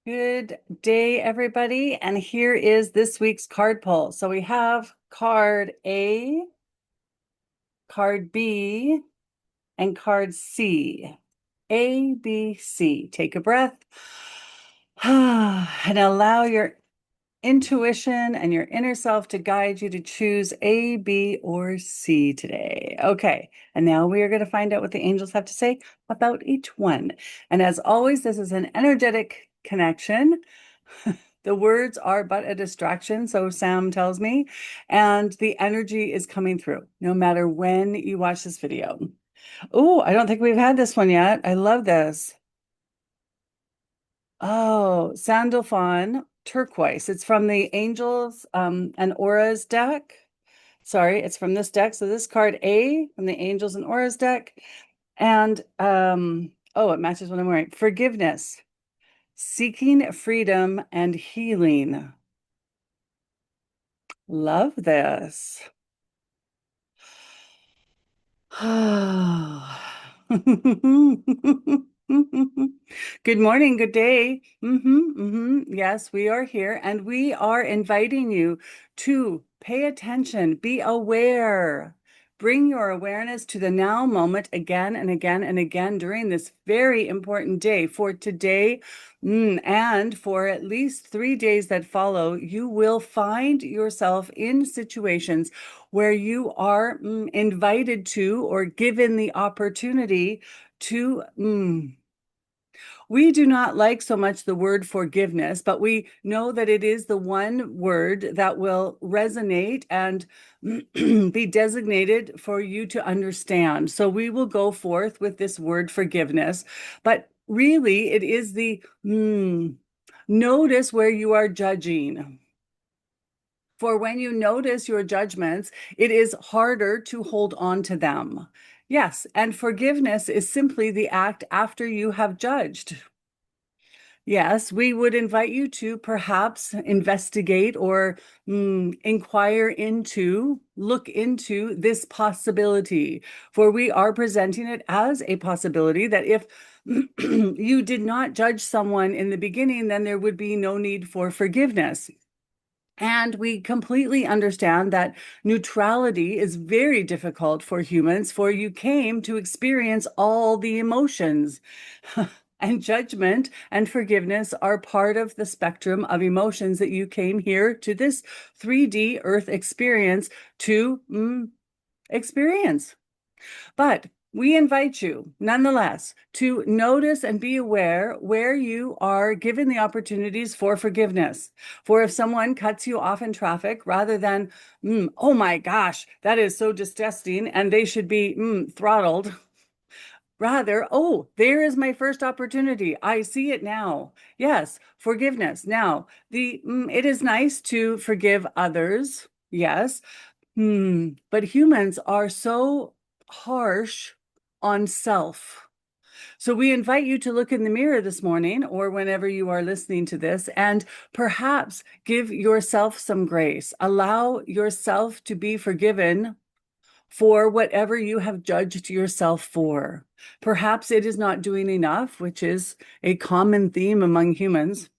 Good day, everybody. And here is this week's card pull. So we have card A, card B, and card C. A, B, C. Take a breath and allow your intuition and your inner self to guide you to choose A, B, or C today. Okay, and now we are going to find out what the angels have to say about each one. And as always, this is an energetic connection. The words are but a distraction, so Sam tells me, and the energy is coming through no matter when you watch this video. Oh, I don't think we've had this one yet. I love this. Oh, Sandalphon turquoise. It's from the Angels and Auras deck. Sorry, it's from this deck. So this card A from the Angels and Auras deck. And oh, it matches what I'm wearing. Forgiveness, seeking freedom and healing. Love this. Good morning, good day. Yes, we are here and we are inviting you to pay attention, be aware. Bring your awareness to the now moment again and again and again during this very important day. For today, and for at least 3 days that follow, you will find yourself in situations where you are invited to or given the opportunity to we do not like so much the word forgiveness, but we know that it is the one word that will resonate and be designated for you to understand. So we will go forth with this word forgiveness, but really it is the notice where you are judging. For when you notice your judgments, it is harder to hold on to them. Yes, and forgiveness is simply the act after you have judged. Yes, we would invite you to perhaps investigate or inquire into, look into this possibility, for we are presenting it as a possibility that if you did not judge someone in the beginning, then there would be no need for forgiveness. And we completely understand that neutrality is very difficult for humans, for you came to experience all the emotions. And judgment and forgiveness are part of the spectrum of emotions that you came here to this 3D Earth experience to experience. But we invite you, nonetheless, to notice and be aware where you are given the opportunities for forgiveness. For if someone cuts you off in traffic, rather than, oh my gosh, that is so disgusting, and they should be throttled. Rather, oh, there is my first opportunity. I see it now. Yes, forgiveness. Now, it is nice to forgive others. Yes. But humans are so harsh on self. So we invite you to look in the mirror this morning or whenever you are listening to this and perhaps give yourself some grace. Allow yourself to be forgiven for whatever you have judged yourself for. Perhaps it is not doing enough, which is a common theme among humans,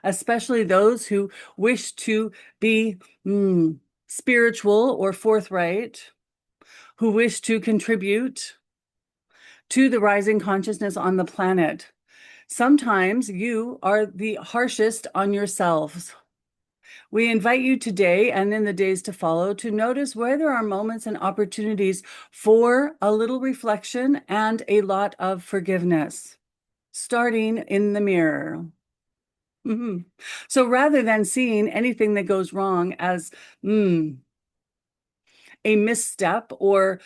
especially those who wish to be spiritual or forthright, who wish to contribute to the rising consciousness on the planet. Sometimes you are the harshest on yourselves. We invite you today and in the days to follow to notice where there are moments and opportunities for a little reflection and a lot of forgiveness, starting in the mirror. So rather than seeing anything that goes wrong as a misstep or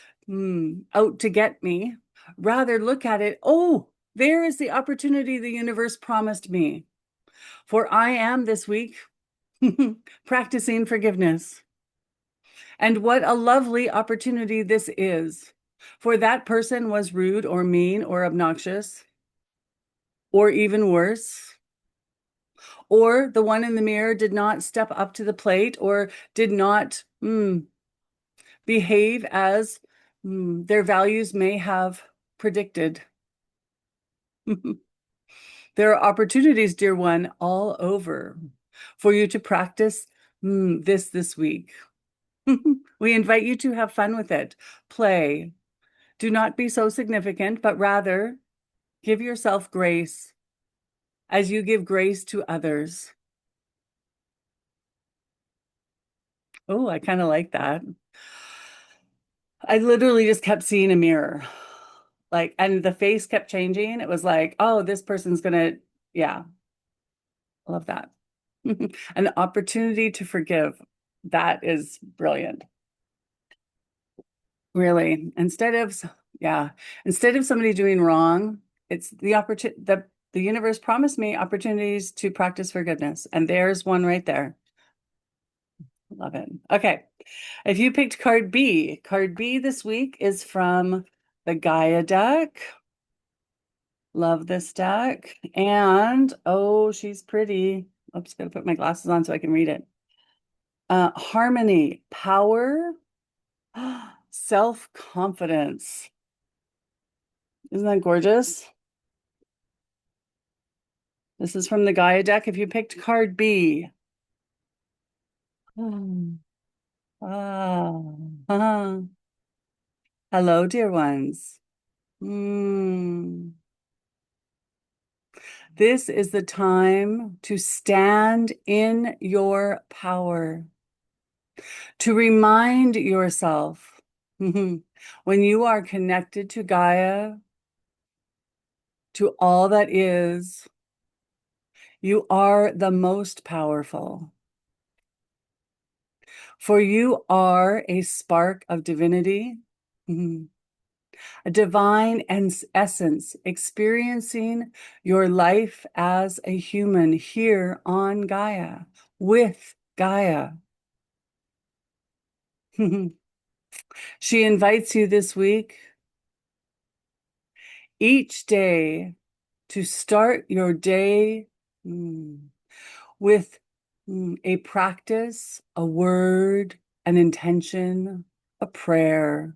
out to get me, rather look at it, oh, there is the opportunity the universe promised me. For I am this week practicing forgiveness. And what a lovely opportunity this is. For that person was rude or mean or obnoxious, or even worse. Or the one in the mirror did not step up to the plate or did not behave as their values may have predicted. There are opportunities, dear one, all over for you to practice this week. We invite you to have fun with it. Play. Do not be so significant, but rather give yourself grace as you give grace to others. Oh, I kind of like that. I literally just kept seeing a mirror. Like, and the face kept changing. It was like, oh, this person's gonna, yeah, I love that. An opportunity to forgive. That is brilliant. Really. Instead of somebody doing wrong, it's the opportunity, the universe promised me opportunities to practice forgiveness. And there's one right there. Love it. Okay. If you picked card B this week is from the Gaia deck. Love this deck. And oh, she's pretty. Oops, gotta put my glasses on so I can read it. Harmony, power, self-confidence. Isn't that gorgeous? This is from the Gaia deck. If you picked card B. Ah, ah. Hello, dear ones. This is the time to stand in your power, to remind yourself when you are connected to Gaia, to all that is, you are the most powerful. For you are a spark of divinity, a divine essence experiencing your life as a human here on Gaia, with Gaia. She invites you this week, each day, to start your day with a practice, a word, an intention, a prayer,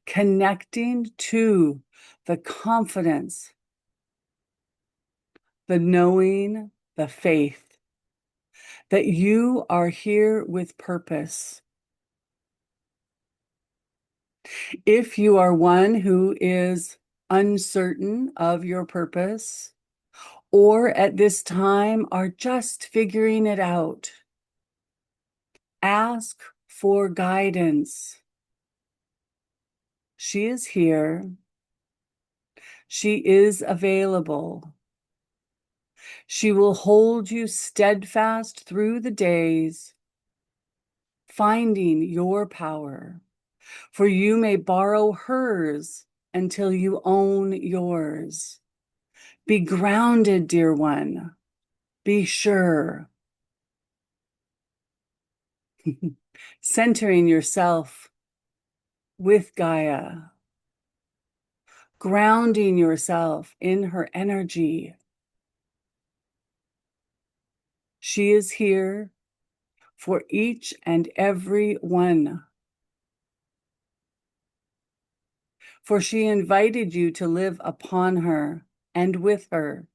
connecting to the confidence, the knowing, the faith that you are here with purpose. If you are one who is uncertain of your purpose, or at this time are just figuring it out, ask for guidance. She is here. She is available. She will hold you steadfast through the days, finding your power, for you may borrow hers until you own yours. Be grounded, dear one. Be sure. Centering yourself with Gaia, grounding yourself in her energy. She is here for each and every one. For she invited you to live upon her and with her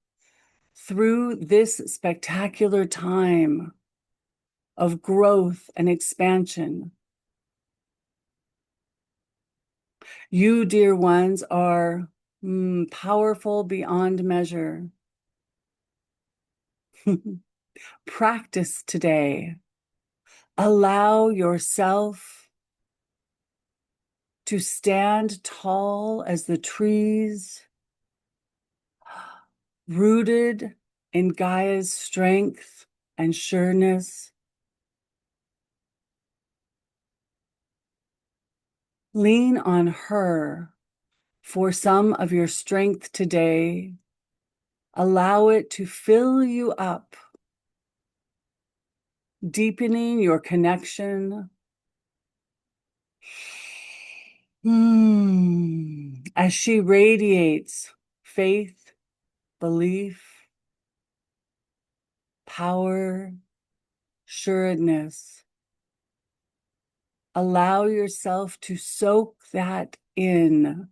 through this spectacular time of growth and expansion. You, dear ones, are powerful beyond measure. Practice today. Allow yourself to stand tall as the trees, rooted in Gaia's strength and sureness. Lean on her for some of your strength today. Allow it to fill you up, deepening your connection. As she radiates faith, belief, power, sureness. Allow yourself to soak that in.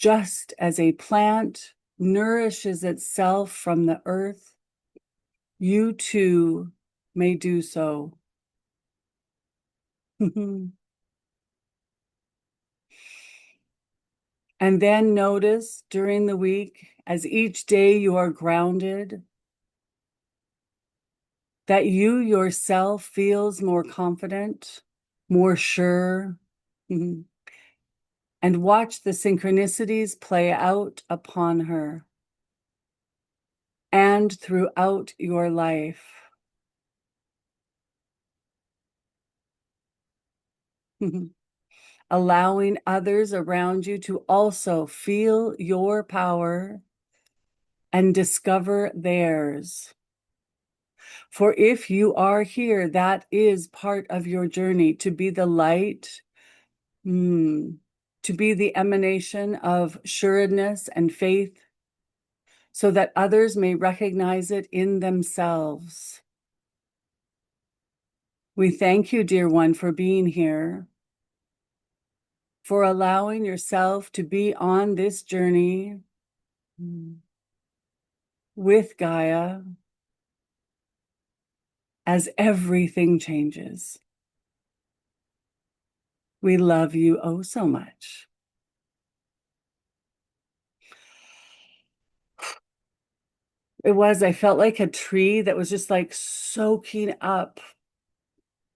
Just as a plant nourishes itself from the earth, you too may do so. And then notice during the week, as each day you are grounded, that you yourself feels more confident, more sure, and watch the synchronicities play out upon her and throughout your life. Allowing others around you to also feel your power and discover theirs. For if you are here, that is part of your journey, to be the light, to be the emanation of sureness and faith, so that others may recognize it in themselves. We thank you, dear one, for being here, for allowing yourself to be on this journey with Gaia as everything changes. We love you oh so much. I felt like a tree that was just like soaking up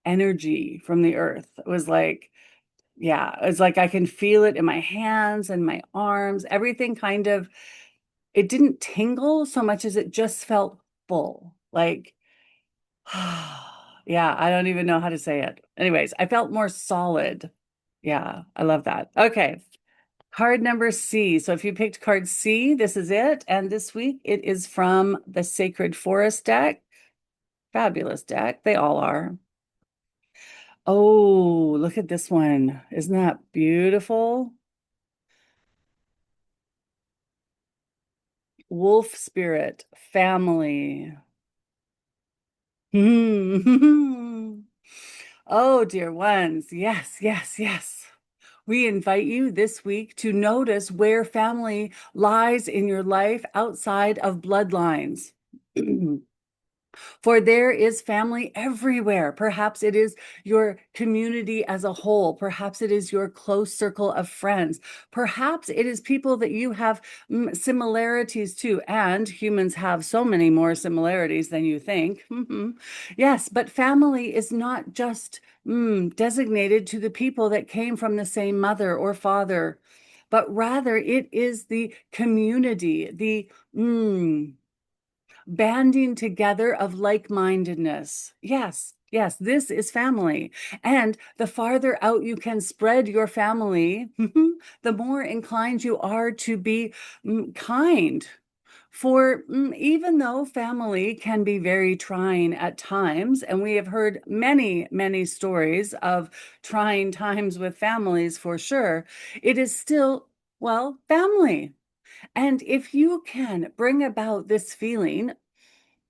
energy from the earth. It was like, yeah, it's like I can feel it in my hands and my arms, everything kind of, it didn't tingle so much as it just felt full. Like, yeah, I don't even know how to say it. Anyways, I felt more solid. Yeah, I love that. Okay. Card number C. So if you picked card C, this is it. And this week it is from the Sacred Forest deck. Fabulous deck. They all are. Oh, look at this one. Isn't that beautiful? Wolf spirit, family. Oh, dear ones. Yes, yes, yes. We invite you this week to notice where family lies in your life outside of bloodlines. For there is family everywhere. Perhaps it is your community as a whole. Perhaps it is your close circle of friends. Perhaps it is people that you have similarities to. And humans have so many more similarities than you think. Yes, but family is not just designated to the people that came from the same mother or father, but rather it is the community, the banding together of like-mindedness. Yes, yes, this is family. And the farther out you can spread your family, the more inclined you are to be kind. For even though family can be very trying at times, and we have heard many, many stories of trying times with families for sure, it is still, well, family. And if you can bring about this feeling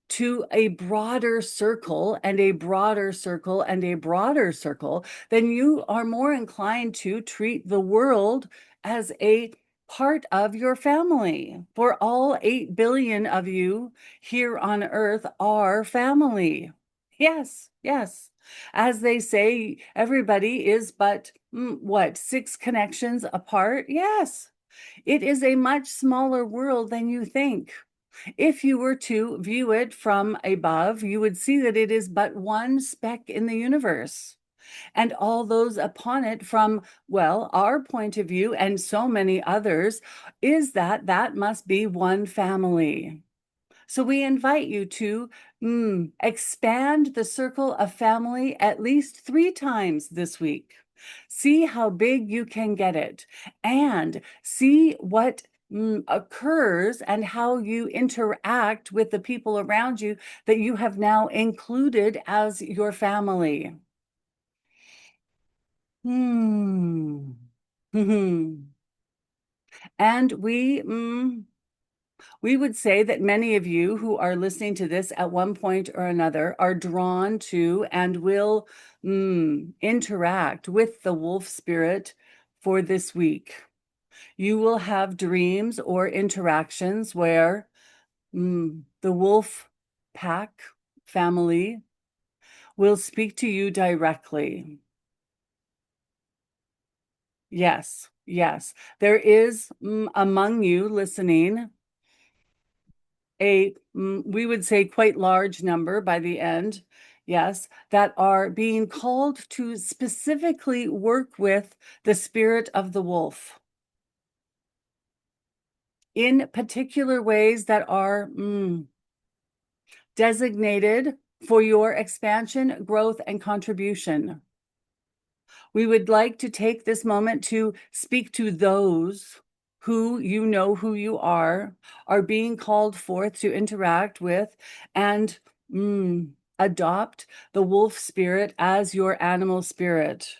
to a broader circle and a broader circle and a broader circle, then you are more inclined to treat the world as a part of your family. For all 8 billion of you here on earth are family. Yes, yes. As they say, everybody is but what, 6 connections apart? Yes. It is a much smaller world than you think. If you were to view it from above, you would see that it is but one speck in the universe. And all those upon it from, well, our point of view and so many others, is that that must be one family. So we invite you to expand the circle of family at least 3 times this week. See how big you can get it and see what occurs and how you interact with the people around you that you have now included as your family. Hmm. And we would say that many of you who are listening to this at one point or another are drawn to and will interact with the wolf spirit for this week. You will have dreams or interactions where the wolf pack family will speak to you directly. Yes, yes. There is among you listening we would say quite large number by the end, yes, that are being called to specifically work with the spirit of the wolf in particular ways that are designated for your expansion, growth, and contribution. We would like to take this moment to speak to those who you know who you are being called forth to interact with and adopt the wolf spirit as your animal spirit.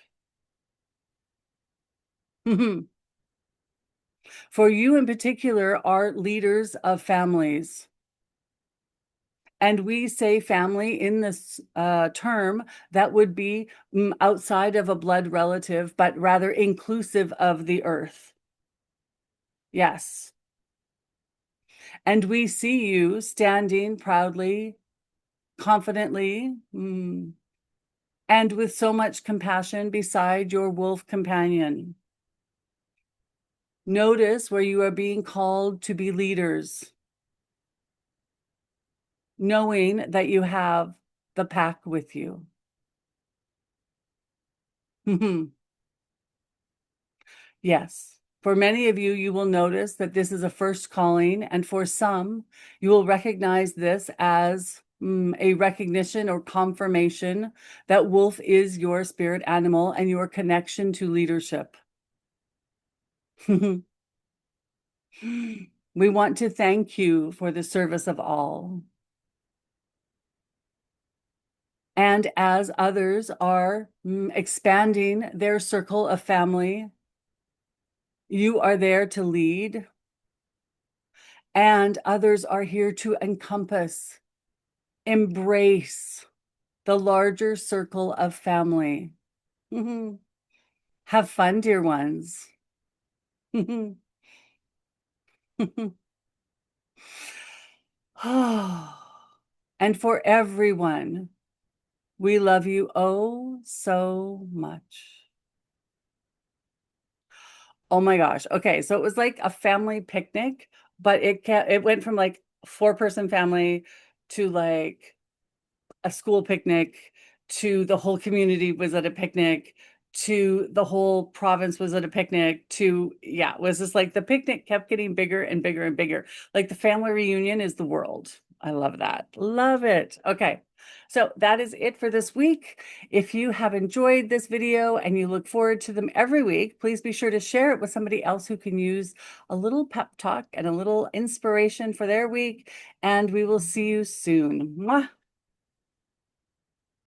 For you in particular are leaders of families. And we say family in this term that would be outside of a blood relative, but rather inclusive of the earth. Yes. And we see you standing proudly, confidently, and with so much compassion beside your wolf companion. Notice where you are being called to be leaders, knowing that you have the pack with you. Yes. For many of you, you will notice that this is a first calling, and for some, you will recognize this as a recognition or confirmation that wolf is your spirit animal and your connection to leadership. We want to thank you for the service of all. And as others are expanding their circle of family, you are there to lead, and others are here to encompass, embrace the larger circle of family. Have fun, dear ones. And for everyone, we love you oh so much. Oh my gosh. Okay, so it was like a family picnic, but it went from like 4-person family to like a school picnic to the whole community was at a picnic to the whole province was at a picnic to it was just like the picnic kept getting bigger and bigger and bigger. Like the family reunion is the world. I love that. Love it. Okay. So that is it for this week. If you have enjoyed this video and you look forward to them every week, please be sure to share it with somebody else who can use a little pep talk and a little inspiration for their week. And we will see you soon. Mwah.